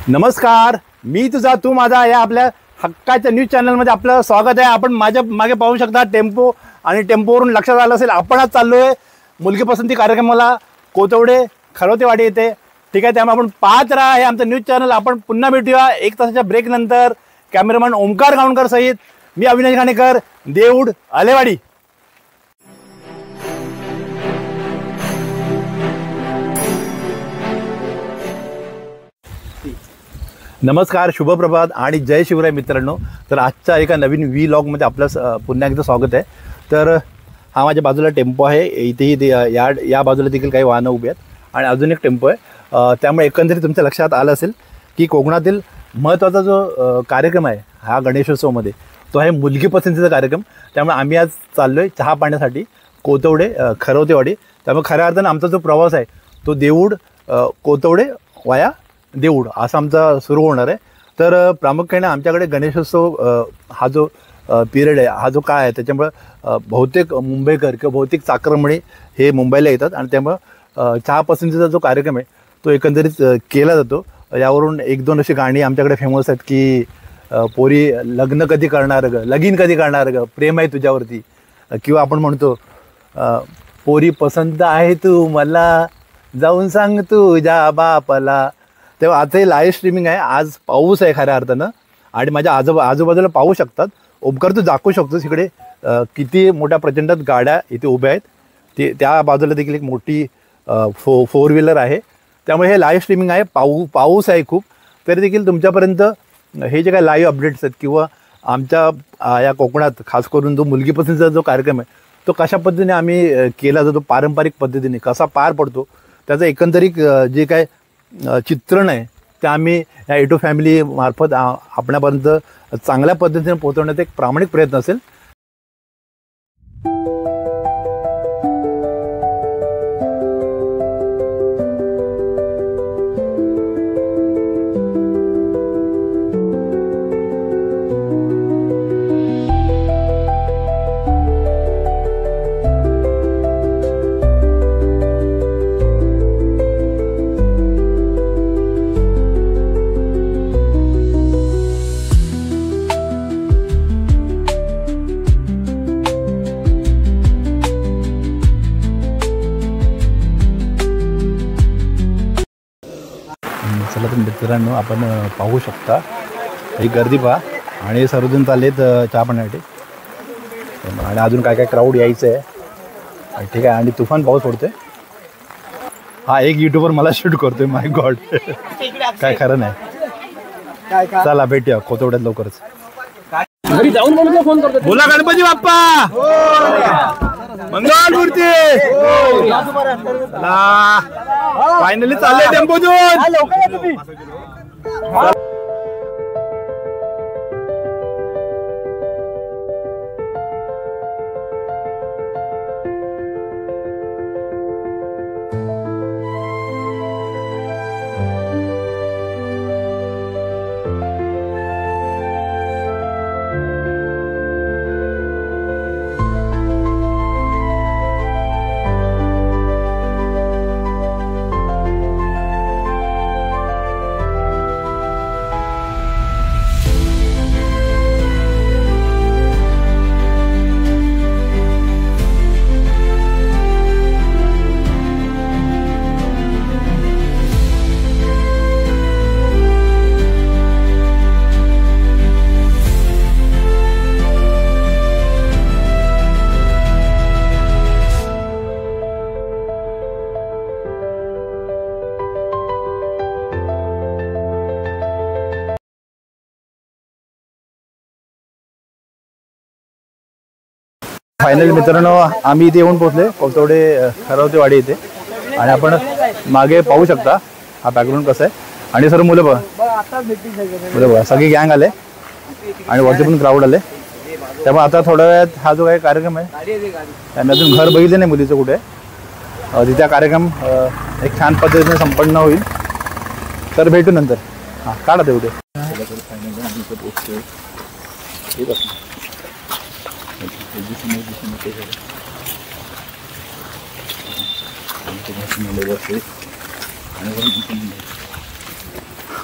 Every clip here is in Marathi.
नमस्कार, मी तुझा तू माझा या आपल्या हक्काच्या न्यूज चॅनलमध्ये आपलं स्वागत आहे। आपण माझ्या मागे पाहू शकता टेम्पो आणि टेम्पोवरून लक्षात आलं असेल आपण आज चाललोय मुलगी पसंती कार्यक्रमाला कोथवडे खरोतेवाडी येथे। ठीक आहे, त्यामुळे आपण पाहत राहा हे आमचं न्यूज चॅनल। आपण पुन्हा भेटूया 1 तासाच्या ब्रेक नंतर। कॅमेरामॅन ओमकार गावणकर सहित मी अविनाश घाणेकर, देऊड आलेवाडी। नमस्कार, शुभप्रभात आणि जय शिवराय मित्रांनो। तर आजच्या एका नवीन व्लॉगमध्ये आपलं पुन्हा एकदा स्वागत आहे। तर हा माझ्या बाजूला टेम्पो आहे, इथेही या बाजूला देखील काही वाहनं उभी आहेत आणि अजून एक टेम्पो आहे। त्यामुळे एकंदरीत तुमच्या लक्षात आलं असेल की कोकणातील महत्त्वाचा जो कार्यक्रम आहे हा गणेशोत्सवमध्ये तो आहे मुलगी पसंतीचा कार्यक्रम। त्यामुळे आम्ही आज चाललो आहे चहा पाण्यासाठी कोथवडे खरोतेवाडी। त्यामुळे खऱ्या अर्थानं आमचा जो प्रवास आहे तो देऊड कोथवडे वाया देऊड असा आमचा सुरू होणार आहे। तर प्रामुख्याने आमच्याकडे गणेशोत्सव हा जो पिरियड आहे हा जो काय आहे त्याच्यामुळं बहुतेक मुंबईकर किंवा बहुतेक चाकरमणी हे मुंबईला येतात आणि त्यामुळं चहा पसंतीचा जो कार्यक्रम आहे तो एकंदरीत केला जातो। यावरून 1-2 अशी गाणी आमच्याकडे फेमस आहेत की पोरी लग्न कधी करणार ग, लगीन कधी करणार ग, प्रेम आहे तुझ्यावरती, किंवा आपण म्हणतो पोरी पसंत आहे तू मला, जाऊन सांग तुझ्या बापाला। तेव्हा आता हे लाईव्ह स्ट्रीमिंग आहे, आज पाऊस आहे खऱ्या अर्थानं आणि माझ्या आजूबाजूला पाहू शकतात। ओमकार तू दाखवू शकतोस इकडे किती मोठ्या प्रचंडात गाड्या इथे उभ्या आहेत। त्या बाजूला देखील एक मोठी 4 व्हीलर आहे। त्यामुळे हे लाईव्ह स्ट्रीमिंग आहे, पाऊस आहे खूप, तरी देखील तुमच्यापर्यंत हे जे काही लाईव्ह अपडेट्स आहेत किंवा आमच्या या कोकणात खास करून जो मुलगी पसंतीचा जो कार्यक्रम आहे तो कशा पद्धतीने आम्ही केला जातो, पारंपरिक पद्धतीने कसा पार पडतो, त्याचं एकंदरीत जे काय चित्रण आहे ते आम्ही या एटो फॅमिली मार्फत आपणापर्यंत चांगल्या पद्धतीने पोहोचवण्याचा एक प्रामाणिक प्रयत्न असेल। चला तर मित्रांनो, आपण पाहू शकता ही गर्दी पहा आणि सर्वजण चाललेत चहा पाण्यासाठी आणि अजून काय काय क्राऊड यायचं आहे। ठीक आहे, आणि तुफान पाऊस पडतोय। हा एक यूट्यूबर मला शूट करतोय, माय गॉड काय खरं नाही। चला भेटूया कोथवड्यात लवकरच। बोला गणपती बाप्पा मंगलमूर्ती। फायनली चालले टेम्पोतून। फायनल मित्रांनो, आम्ही इथे येऊन पोहोचले कोथवडे खरोतेवाडी इथे आणि आपण मागे पाहू शकता हा बॅकग्राऊंड कसं आहे आणि सर्व मुलं बघा सगळी गँग आले आणि वरती पण क्राऊड आले। त्यामुळे आता थोड्या वेळात हा जो काही कार्यक्रम आहे त्यांनी अजून घर बघितलं नाही मुलीचं कुठे, तिथे कार्यक्रम एक छान पद्धतीने संपन्न होईल। तर भेटू नंतर। हां काढा ते उद्या।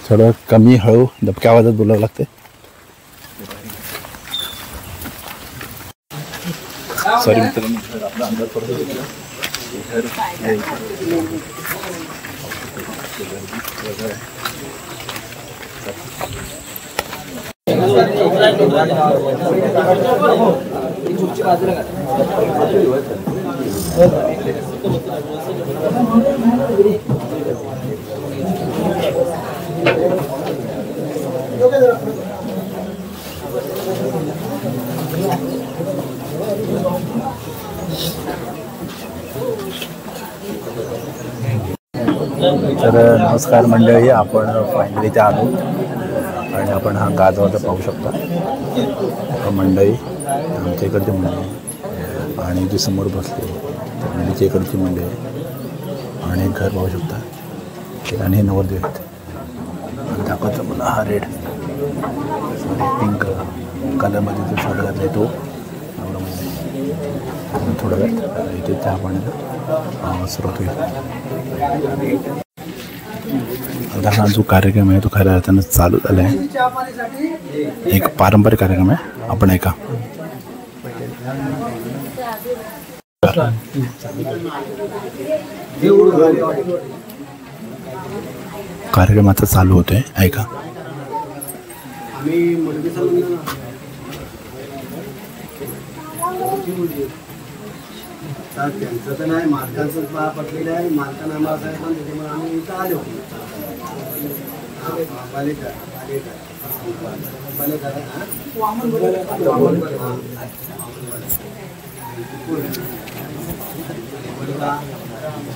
थोडं कमी हळू दबक्या आवाजात बोलावं लागते. सॉरी मित्रांनो, आपला अंदाज पडतो तर नमस्कार मंडळी, आपण फायनली इथे आलो आणि आपण हा गाजवाचा पाहू शकता. मंडळी आमच्या इकडची मंडळी आणि जी समोर बसली मंडळीच्या इकडची मंडळी आणि एक घर पाहू शकता. ठिकाणी हे नवरदेव आहेत. दाखवतो मला हा रेड पिंक कलरमध्ये जो शर्ट घातला आहे तो थोडा वेळ इथे चहा पाण्याला सुरुवात होईल. आता हा जो कार्यक्रम आहे तो खऱ्या अर्थानं चालू झाला आहे. एक पारंपरिक कार्यक्रम आहे, आपण ऐका. कार्यक्रम आता चालू होतोय, ऐका. त्यांचं तर नाही, मालकांचं पटलेलं आहे. मालकांना आम्हाला साहेब त्याच्यामुळे आम्ही इथं आलो.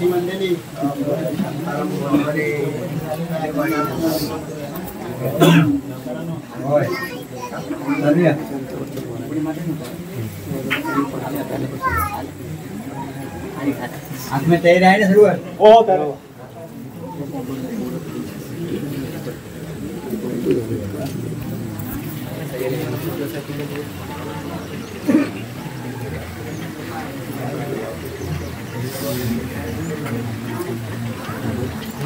मंडळी आत्म तयारी आहे ना सर्व? हो.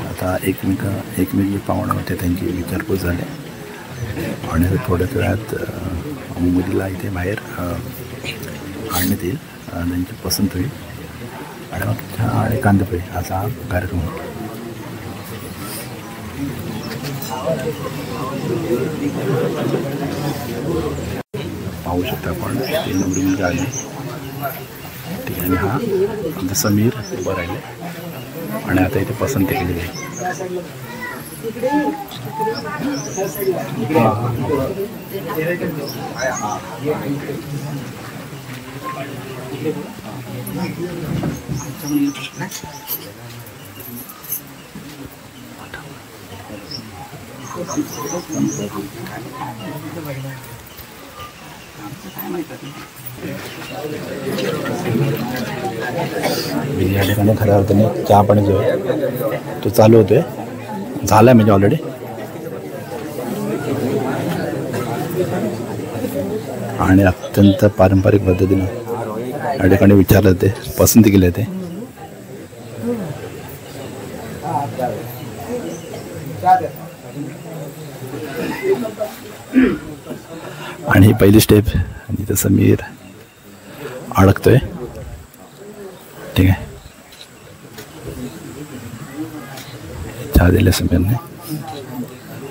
आता एकमेक पाहुणे होते, त्यांची विचारपूस झाली आणि थोड्याच वेळात मुलीला इथे बाहेर आणण्यात येईल. त्यांची पसंत होईल आणि मग चहा आणि कांदेपोळी असा हा कार्यक्रम होतो. पाहू शकता आपण ते नवरी मुलगा आली. ठिकाणी हा आमचा समीर उभं राहिले आणि आता इथे पसंती केलेली आहे. या ठिकाणी खऱ्या अर्थाने चहा पाणी जो आहे तो चालू होतोय, झाला म्हणजे ऑलरेडी. आणि अत्यंत पारंपरिक पद्धतीनं या ठिकाणी विचारलं ते पसंती केली ते. आणि ही पहिली स्टेप जिथं समीर अडकतोय. ठीक आहे, चहा दिले समीरने,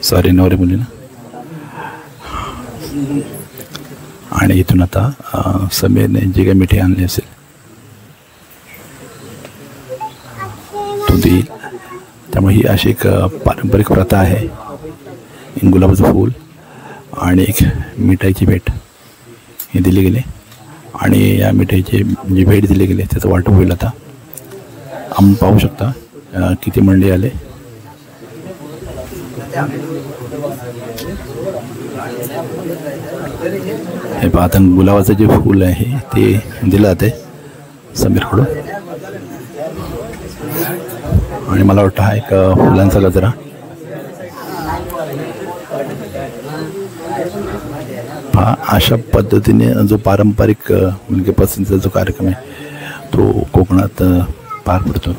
सॉरी नवरे मुलीनं. आणि इथून आता समीरने जी काही मिठी आणली असेल तो देईल. त्यामुळे ही अशी एक पारंपरिक प्रथा आहे. गुलाबाचं फूल आणि एक मिठाईची भेट ही दिली गेली आणि या मिठाईची जी भेट दिली गेली त्याचं वाटप होईल. आता आपण पाहू शकता किती मंडळी आले. हे पाहता गुलाबाचं जे फूल आहे ते दिलं जाते समीरकडून. आणि मला वाटतं हा एक फुलांचा गजरा. हा अशा पद्धतीने जो पारंपरिक मुलगी पसंतीचा जो कार्यक्रम आहे तो कोकणात पार पडतो.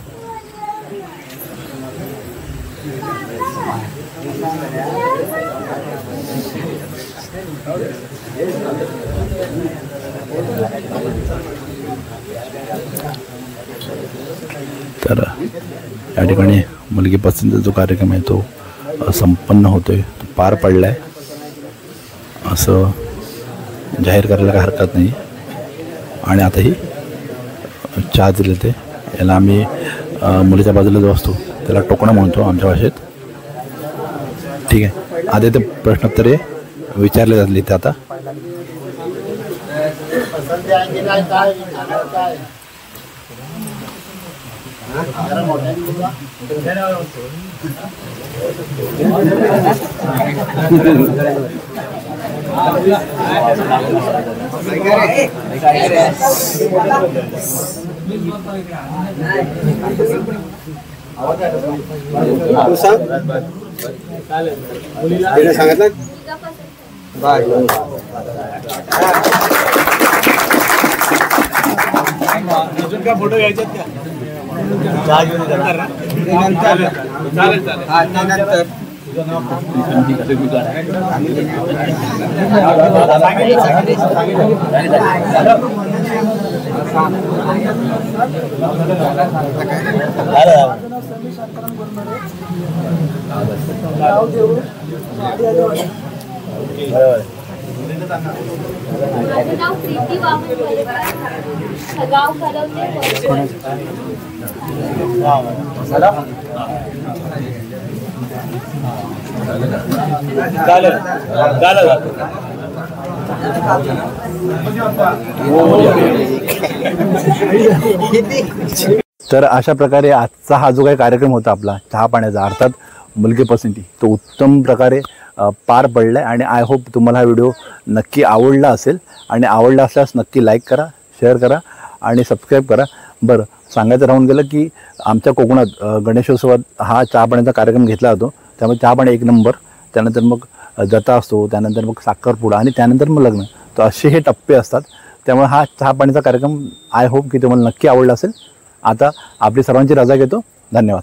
तर या ठिकाणी मुलगी पसंतीचा जो कार्यक्रम आहे तो संपन्न होतोय, तो पार पडलाय असं जाहीर करायला काही हरकत नाही. आणि आता ही चहा दिले ते याला आम्ही मुलीच्या बाजूला जो असतो त्याला टोकणं म्हणतो आमच्या भाषेत. ठीक आहे, आता ते प्रश्नोत्तरे विचारले जातले ते आता. सांगितलं अजून काय फोटो घ्यायचे का? माझं नाव प्रीती वामन गाव कलवते. तर अशा प्रकारे आजचा हा जो काही कार्यक्रम होता आपला चहा पाण्याचा, अर्थात मुलगी पसंती, तो उत्तम प्रकारे पार पडला आहे. आणि आय होप तुम्हाला हा व्हिडिओ नक्की आवडला असेल. आणि आवडला असल्यास नक्की लाईक करा, शेअर करा आणि सबस्क्राईब करा. बरं, सांगायचं राहून गेलं की आमच्या कोकणात गणेशोत्सवात हा चहा पाण्याचा कार्यक्रम घेतला जातो. त्यामुळे चहा पाणी एक नंबर, त्यानंतर मग जता असतो, त्यानंतर मग साखरपुडा आणि त्यानंतर मग लग्न. तर असे हे टप्पे असतात. त्यामुळे हा चहा पाण्याचा कार्यक्रम आय होप की तुम्हाला नक्की आवडला असेल. आता आपली सर्वांची रजा घेतो. धन्यवाद.